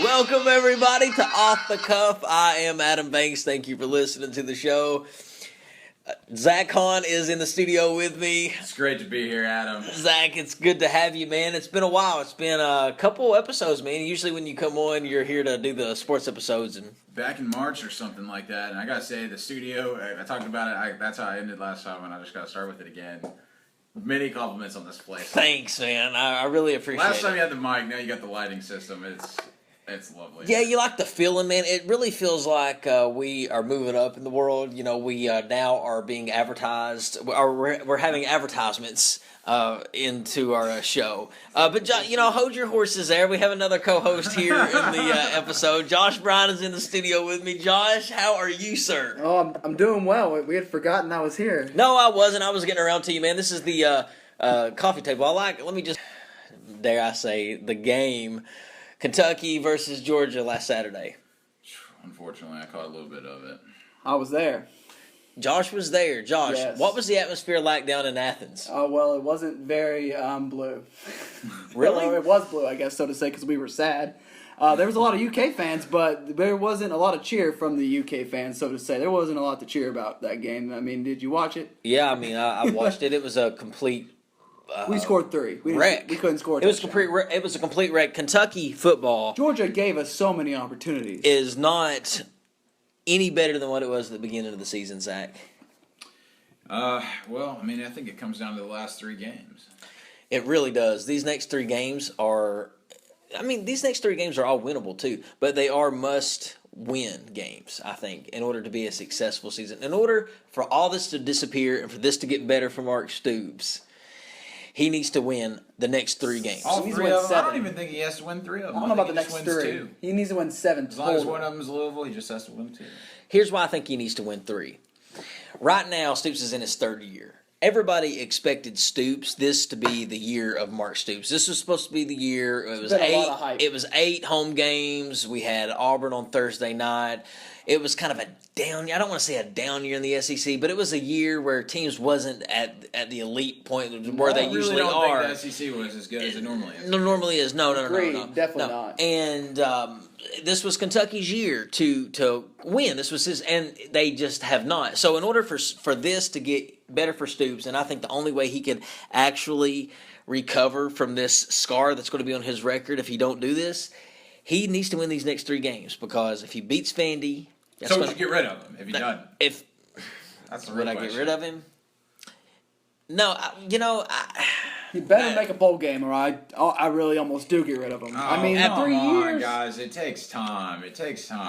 Welcome, everybody, to Off the Cuff. I am Adam Banks. Thank you for listening to the show. Zack Hahn is in the studio with me. It's great to be here, Adam. Zack, it's good to have you, man. It's been a while. It's been a couple episodes, man. Usually when you come on, you're here to do the sports episodes. And back in March or something like that, and I gotta say, the studio, I talked about it, that's how I ended last time, and I just gotta start with it again. Many compliments on this place. Thanks, man. I really appreciate it. Last time you had the mic, now you got the lighting system. It's lovely. Yeah, you like the feeling, man. It really feels like we are moving up in the world. You know, we now are being advertised. We're having advertisements into our show. But, hold your horses there. We have another co-host here in the episode. Josh Bryant is in the studio with me. Josh, how are you, sir? Oh, I'm doing well. We had forgotten I was here. No, I wasn't. I was getting around to you, man. This is the coffee table. Let me just, dare I say, the game. Kentucky versus Georgia last Saturday. Unfortunately, I caught a little bit of it. I was there. Josh was there. Josh, yes. What was the atmosphere like down in Athens? Well, it wasn't very blue. Really? Well, it was blue, I guess, so to say, because we were sad. There was a lot of UK fans, but there wasn't a lot of cheer from the UK fans, so to say. There wasn't a lot to cheer about that game. I mean, did you watch it? Yeah, I watched it. It was a complete we scored 3. Wreck. We couldn't score a It was touchdown. It was a complete wreck. Kentucky football Georgia gave us so many opportunities. is not any better than what it was at the beginning of the season, Zach. I think it comes down to the last 3 games. It really does. These next 3 games are all winnable too, but they are must-win games, I think, in order to be a successful season. In order for all this to disappear and for this to get better for Mark Stoops, he needs to win the next 3 games. All He needs 3 to win of them? I 7. don't even think he has to win 3 of them. I don't know about the think he next just wins 3. 2. He needs to win 7 As long as total. one of them is Louisville, he just has to win 2. Here's why I think he needs to win 3. Right now, Stoops is in his 3rd year. Everybody expected Stoops, this to be the year of Mark Stoops. This was supposed to be the year. It was been a lot of hype. It was 8 home games. We had Auburn on Thursday night. It was kind of a down. I don't want to say a down year in the SEC, but it was a year where teams wasn't at the elite point where they usually are. I don't think the SEC was as good as it normally is. No, normally is. No. Agreed. Definitely not. And this was Kentucky's year to win. This was his, and they just have not. So in order for this to get better for Stoops, and I think the only way he could actually recover from this scar that's going to be on his record if he don't do this, he needs to win these next 3 games, because if he beats Vandy, so would you get rid of him if he doesn't? That's the real would I question. get rid of him? No, He better make a bowl game, or I really almost do get rid of him. Oh, at 3 years, guys, it takes time.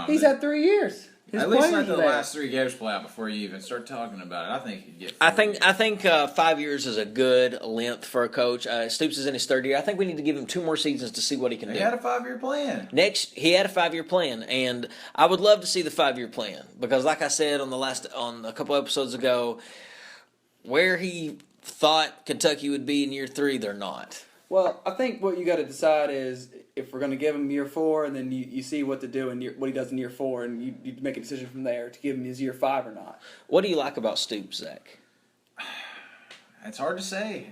He's had 3 years. His At least players let the are there. last 3 games play out before you even start talking about it. I think he'd get. I think 5 years is a good length for a coach. Stoops is in his 3rd year. I think we need to give him 2 more seasons to see what he can do. He had a 5-year plan. He had a 5-year plan, and I would love to see the 5-year plan, because, like I said on a couple episodes ago, where he thought Kentucky would be in year 3, they're not. Well, I think what you got to decide is if we're going to give him year 4, and then you see what to do and what he does in year 4, and you make a decision from there to give him his year 5 or not. What do you like about Stoops, Zach? It's hard to say.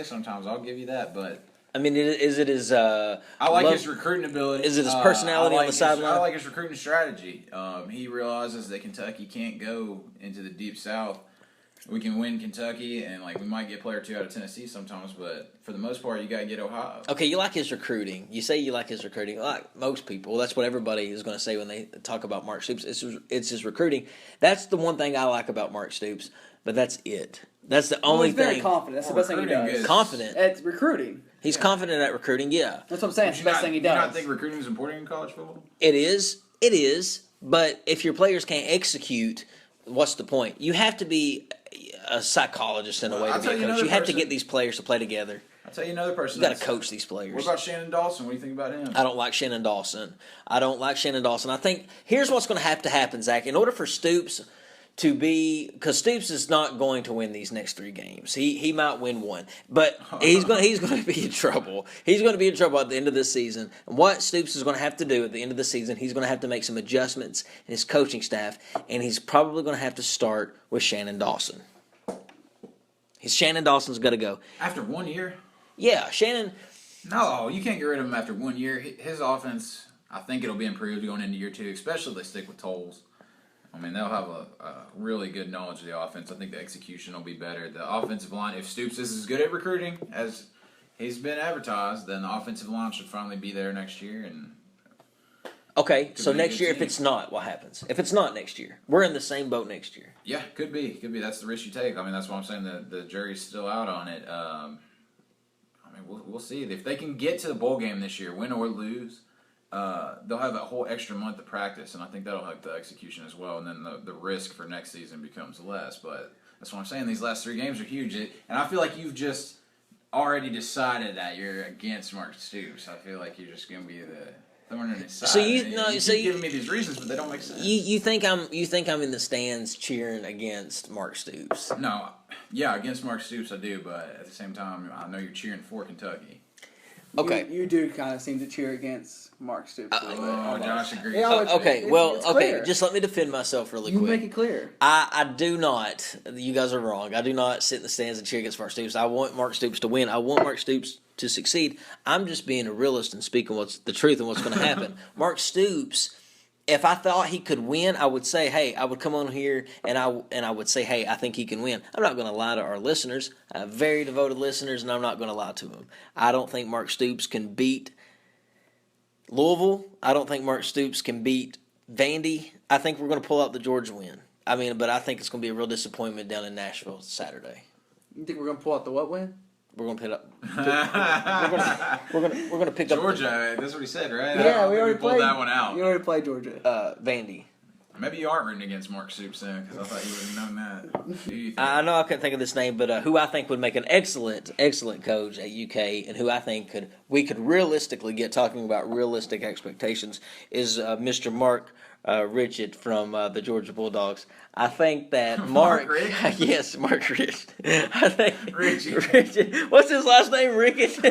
Sometimes. I'll give you that, but I mean, is it his? I like his recruiting ability. Is it his personality on the sideline? I like his recruiting strategy. He realizes that Kentucky can't go into the Deep South. We can win Kentucky, and we might get a player or 2 out of Tennessee sometimes, but for the most part, you got to get Ohio. Okay, you like his recruiting. You say you like his recruiting. Like most people, that's what everybody is going to say when they talk about Mark Stoops. It's his recruiting. That's the one thing I like about Mark Stoops, but that's it. That's the only he's thing. very confident. That's the best thing he Recruiting does. is- Confident. It's recruiting. He's confident at recruiting. Yeah, That's what I'm saying. It's the best thing he Do you not does. think recruiting is important in college football? it is. It is. But if your players can't execute, what's the point? You have to be a psychologist in a way I'll to be tell a you coach. another You have to person- get these players to play together. I'll tell you another person. You got to coach these players. What about Shannon Dawson? What do you think about him? I don't like Shannon Dawson. I think here's what's going to happen, Zach. In order for Stoops to be, because Stoops is not going to win these next 3 games. He might win 1, but he's going to be in trouble. He's going to be in trouble at the end of this season. And what Stoops is going to have to do at the end of the season, he's going to have to make some adjustments in his coaching staff, and he's probably going to have to start with Shannon Dawson. Shannon Dawson's got to go. After 1 year? Yeah, Shannon. No, you can't get rid of him after 1 year. His offense, I think it'll be improved going into year 2, especially if they stick with Tolles. I mean, they'll have a really good knowledge of the offense. I think the execution will be better. The offensive line, if Stoops is as good at recruiting as he's been advertised, then the offensive line should finally be there next year. And Okay, so be a next good year, if team. it's not, what happens? If it's not next year, we're in the same boat next year. Yeah, could be. That's the risk you take. I mean, that's why I'm saying the jury's still out on it. I mean, we'll see. If they can get to the bowl game this year, win or lose, they'll have a whole extra month of practice, and I think that'll help the execution as well. And then the risk for next season becomes less. But that's what I'm saying. These last 3 games are huge, and I feel like you've just already decided that you're against Mark Stoops. I feel like you're just going to be the thorn in his side. So you keep giving me these reasons, but they don't make sense. You think I'm in the stands cheering against Mark Stoops? No, yeah, against Mark Stoops I do, but at the same time, I know you're cheering for Kentucky. Okay. You do kind of seem to cheer against Mark Stoops a little bit. Oh, Josh agrees. Yeah, Okay, it's clear. just let me defend myself really You quick. make it clear. I do not. You guys are wrong. I do not sit in the stands and cheer against Mark Stoops. I want Mark Stoops to win. I want Mark Stoops to succeed. I'm just being a realist and speaking what's the truth and what's going to happen. Mark Stoops, if I thought he could win, I would say, hey, I would come on here and I would say, hey, I think he can win. I'm not going to lie to our listeners. I have very devoted listeners, and I'm not going to lie to them. I don't think Mark Stoops can beat Louisville. I don't think Mark Stoops can beat Vandy. I think we're going to pull out the Georgia win. I mean, but I think it's going to be a real disappointment down in Nashville Saturday. You think we're going to pull out the what win? We're going to pick up. We're going to pick up Georgia, that's what he said, right? Yeah, we already pulled played that one out. You already played Georgia. Vandy. Maybe you aren't rooting against Mark Stoops then, because I thought you would have known that. Who do you think? I know I couldn't think of this name, but who I think would make an excellent coach at UK, and who I think we could realistically get talking about realistic expectations is Mr. Mark Richard from the Georgia Bulldogs. I think that Mark Richard? Yes, Mark Richard. I think Richie. Richard. What's his last name? Rickett.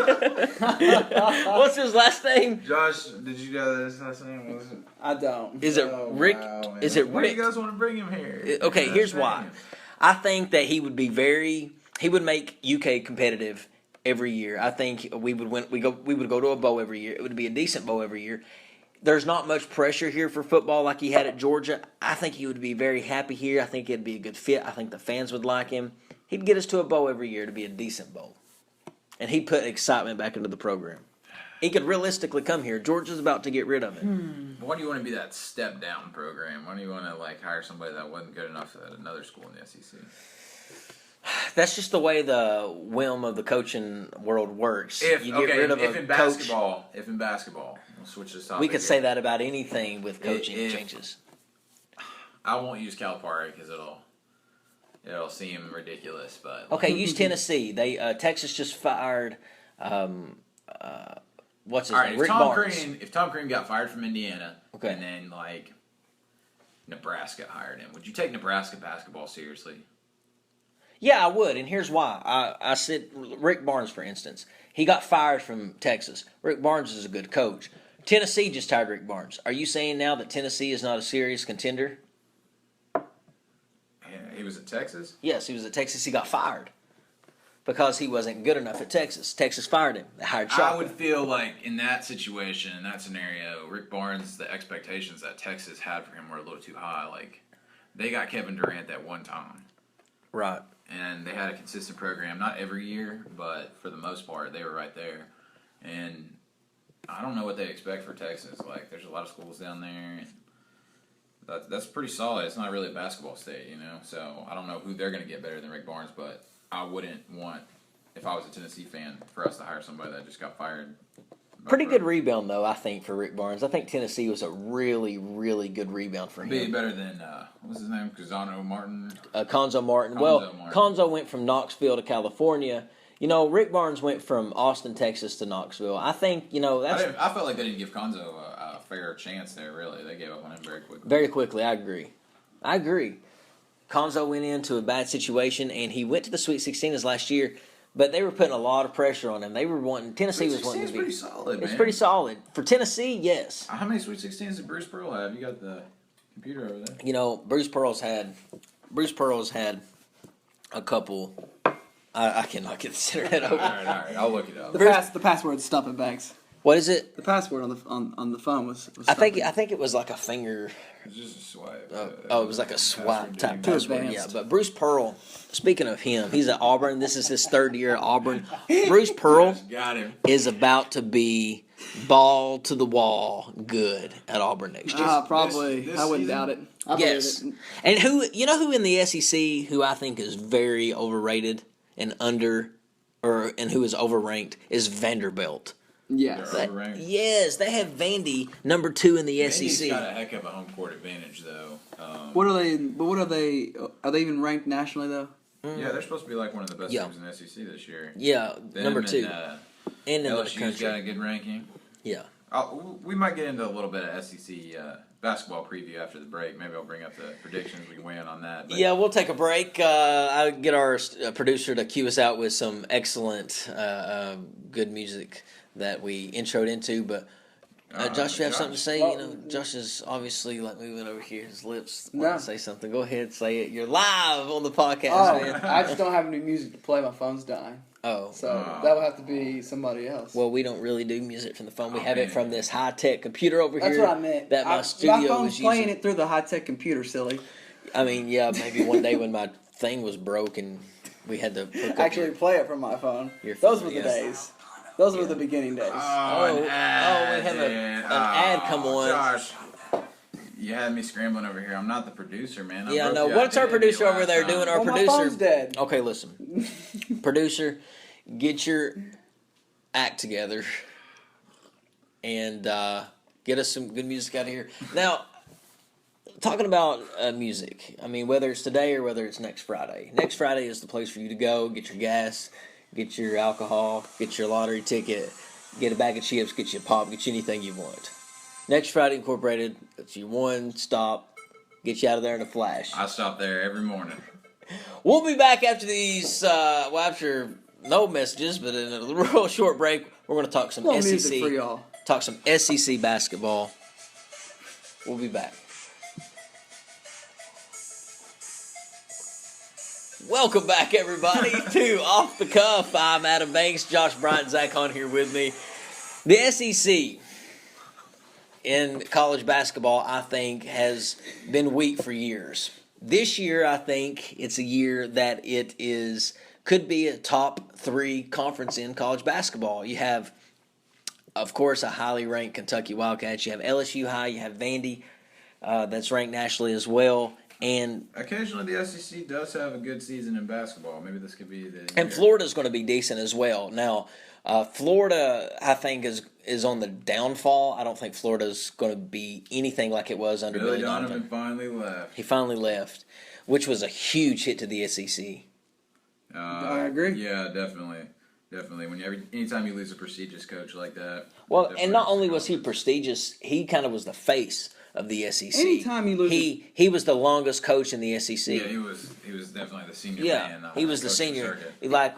What's his last name? Josh, did you know his last name? What was it? I don't. Is it Rick? Wow, Is it Why do Rick? you guys want to bring him here? Okay, His here's name. why. I think that he would make UK competitive every year. I think we would win. We would go to a bowl every year. It would be a decent bowl every year. There's not much pressure here for football like he had at Georgia. I think he would be very happy here. I think it'd be a good fit. I think the fans would like him. He'd get us to a bowl every year to be a decent bowl. And he'd put excitement back into the program. He could realistically come here. Georgia's about to get rid of it. Why do you want to be that step down program? Why do you want to hire somebody that wasn't good enough at another school in the SEC? That's just the way the whim of the coaching world works. You get rid of a if in coach. basketball, we'll switch this topic. We could here. say that about anything with coaching If- changes. I won't use Calipari because it'll seem ridiculous, but Okay, use Tennessee. They Texas just fired. What's his all right. name? Rick Barnes. If Tom Crean got fired from Indiana, Okay. and then Nebraska hired him, would you take Nebraska basketball seriously? Yeah, I would, and here's why. I said Rick Barnes, for instance. He got fired from Texas. Rick Barnes is a good coach. Tennessee just hired Rick Barnes. Are you saying now that Tennessee is not a serious contender? He was at Texas. Yes, he was at Texas. He got fired because he wasn't good enough at Texas. Texas fired him. They hired Shaka. I would feel like in that situation, in that scenario, Rick Barnes, the expectations that Texas had for him were a little too high. Like, they got Kevin Durant at one time. Right. And they had a consistent program, not every year, but for the most part, they were right there. And I don't know what they expect for Texas. Like, there's a lot of schools down there. And that's pretty solid. It's not really a basketball state, you know? So I don't know who they're going to get better than Rick Barnes, but I wouldn't want, if I was a Tennessee fan, for us to hire somebody that just got fired. Pretty good rebound, though, I think, for Rick Barnes. I think Tennessee was a really, really good rebound for Be him. better than, what's his name? Cusano Martin? Konzo Martin. Konzo Martin. Konzo went from Knoxville to California. You know, Rick Barnes went from Austin, Texas to Knoxville. I think, that's I felt like they didn't give Konzo a fair chance there, really. They gave up on him very quickly. very quickly. I agree. Konzo went into a bad situation, and he went to the Sweet 16 his last year, but they were putting a lot of pressure on him. They were wanting, Tennessee was wanting to be. Pretty solid, man. It's pretty solid. For Tennessee, yes. How many Sweet 16s did Bruce Pearl have? You got the computer over there. Bruce Pearl's had a couple. I cannot get this internet All open. right. I'll look it up. The password's Stumping Banks. What is it? The password on the phone was I think it was like a finger. It's just a swipe. It was like a swipe type Too password. advanced. Yeah, but Bruce Pearl. Speaking of him, he's at Auburn. This is his 3rd year at Auburn. Bruce Pearl Got him. is about to be ball to the wall good at Auburn next year. Probably. this I wouldn't season? doubt it. I Yes. believe it. And who in the SEC who I think is very overrated and and who is overranked is Vanderbilt. Yes. They're overranked. Yes, they have Vandy number 2 in the Vandy's SEC. got a heck of a home court advantage, though. What are they? But what are they? Are they even ranked nationally though? Yeah, they're supposed to be like one of the best Yeah. teams in the SEC this year. Yeah, Them number 2. And, And in the LSU's country. got a good ranking. Yeah. We might get into a little bit of SEC basketball preview after the break. Maybe I'll bring up the predictions. We can weigh in on that. But Yeah, we'll take a break. I'll get our producer to cue us out with some excellent, good music that we introed into. But Josh, you have something to say? Well, Josh is obviously like moving over here. His lips No. want to say something. Go ahead, say it. You're live on the podcast, Oh, man. I just don't have any music to play. My phone's dying. Oh, So that would have to be somebody else. well, we don't really do music from the phone. We have it from this high-tech computer over That's here. what I meant. That my my studio phone's was playing using. it through the high-tech computer, silly. I mean, yeah, maybe one day when my thing was broke and we had to hook up Actually, your- play it from my phone. Your Those phone, were the yes. days. Those were the beginning days. Oh, we have an ad come on. Josh, you had me scrambling over here. I'm not the producer, man. Yeah, I broke know. your What's our identity producer over last there time. doing? Our Oh, my producer. phone's dead. Okay, listen. Producer, get your act together and get us some good music out of here. Now, talking about music, I mean, whether it's today or whether it's next Friday. Next Friday is the place for you to go, get your gas, get your alcohol, get your lottery ticket, get a bag of chips, get you a pop, get you anything you want. Next Friday Incorporated, it's your one stop, get you out of there in a flash. I stop there every morning. We'll be back after these, after no messages, but in a real short break, we're going to talk some Little music for SEC, y'all. talk some SEC basketball. We'll be back. Welcome back, everybody, to Off the Cuff. I'm Adam Banks, Josh Bryant, Zack Hahn here with me. The SEC in college basketball, I think, has been weak for years. This year, I think it's a year that could be a top 3 conference in college basketball. You have, of course, a highly ranked Kentucky Wildcats. You have LSU high. You have Vandy, that's ranked nationally as well. And Occasionally, the SEC does have a good season in basketball. Maybe this could be the And year. Florida's going to be decent as well. Now, Florida, I think, is on the downfall. I don't think Florida's going to be anything like it was under Billy Donovan. finally left. He finally left, which was a huge hit to the SEC. I agree. Yeah, definitely. Anytime you lose a prestigious coach like that. Well, definitely and not hurts only the was he college. prestigious, he kind of was the face of the SEC. Anytime you lose he was the longest coach in the SEC. Yeah, he was definitely the senior Yeah, man. he was the coaching senior. circuit. Like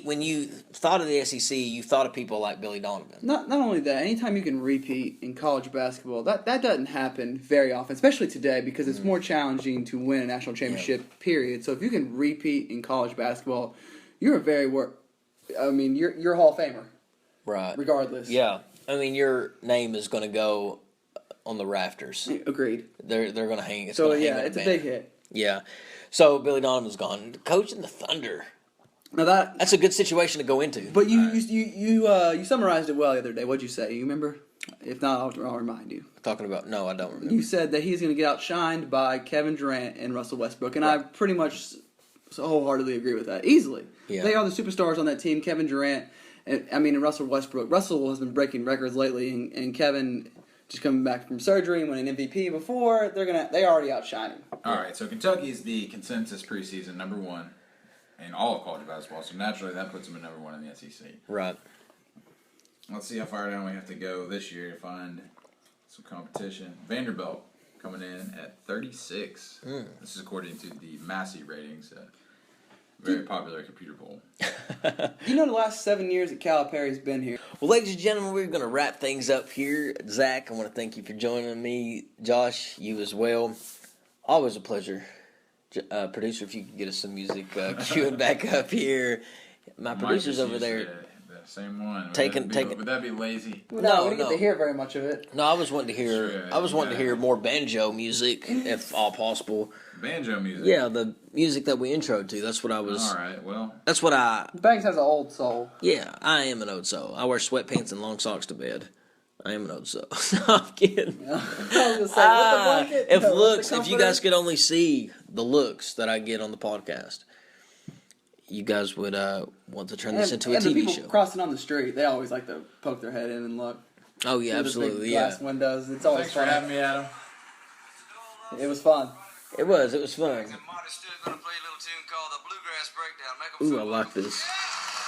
when you thought of the SEC, you thought of people like Billy Donovan. Not only that, anytime you can repeat in college basketball, that doesn't happen very often, especially today because it's more challenging to win a national championship, period. So if you can repeat in college basketball, you're you're a Hall of Famer, Right. regardless. Yeah. I mean, your name is going to go on the rafters. Agreed. They're going to hang. So gonna hang yeah, on it's a banner. big hit. Yeah. So Billy Donovan's gone. Coaching the Thunder. Now That's a good situation to go into. but you summarized it well the other day. What'd you say? You remember? If not, I'll remind you. Talking about no, I don't remember. You said that he's going to get outshined by Kevin Durant and Russell Westbrook, and I pretty much wholeheartedly agree with that. Easily. Yeah. They are the superstars on that team. Kevin Durant, and Russell Westbrook. Russell has been breaking records lately, and Kevin just coming back from surgery and winning MVP before. They already outshine him. All right, so Kentucky's the consensus preseason number 1 in all of college basketball, so naturally that puts them at number 1 in the SEC. Right. Let's see how far down we have to go this year to find some competition. Vanderbilt coming in at 36. This is according to the Massey ratings, a very popular computer poll. You know, the last 7 years that Calipari's been here. Well, ladies and gentlemen, we're going to wrap things up here. Zach, I want to thank you for joining me. Josh, you as well. Always a pleasure. Producer, if you could get us some music queuing back up here. My producer's over there. same one. Would that be lazy? No, we didn't get to hear very much of it. No, I was wanting to hear. Sure, I was wanting to hear more banjo music, if all possible. Banjo music. Yeah, the music that we introed to. That's what I was. All right. Well. That's what I. Banks has an old soul. Yeah, I am an old soul. I wear sweatpants and long socks to bed. I am an old soul. No, I'm kidding. I was gonna say, with the blanket. If you guys could only see the looks that I get on the podcast, you guys would want to turn this into a and the TV people show. Crossing on the street, they always like to poke their head in and look. Oh yeah, Through the absolutely. big Yeah, glass windows. It's always Thanks for fun. having me, Adam. It was fun. it was fun. Gonna play a little tune called the Bluegrass Breakdown. Make 'em Ooh, feel I like like this.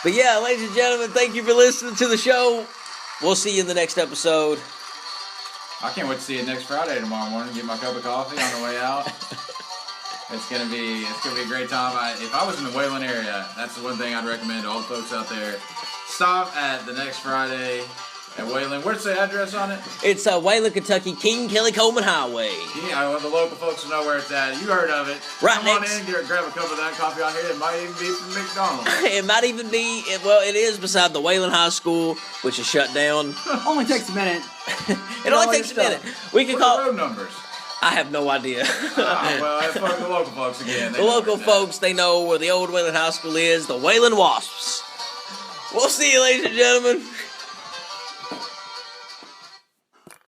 But yeah, ladies and gentlemen, thank you for listening to the show. We'll see you in the next episode. I can't wait to see you next Friday tomorrow morning. Get my cup of coffee on the way out. It's gonna be a great time. If I was in the Wayland area, that's the one thing I'd recommend to all the folks out there. Stop at the next Friday at Wayland. Where's the address on it? It's Wayland, Kentucky, King Kelly Coleman Highway. Yeah, I want the local folks to know where it's at. You heard of it. Right Come next. on in, grab a cup of that coffee out here. It might even be from McDonald's. It might even be, well, it is beside the Wayland High School, which is shut down. Only takes a minute. It only takes a minute. We can What are the call. road numbers? I have no idea. Well, that's fuck the local folks again. They The know local where it's at. folks, they know where the old Wayland High School is, the Wayland Wasps. We'll see you, ladies and gentlemen.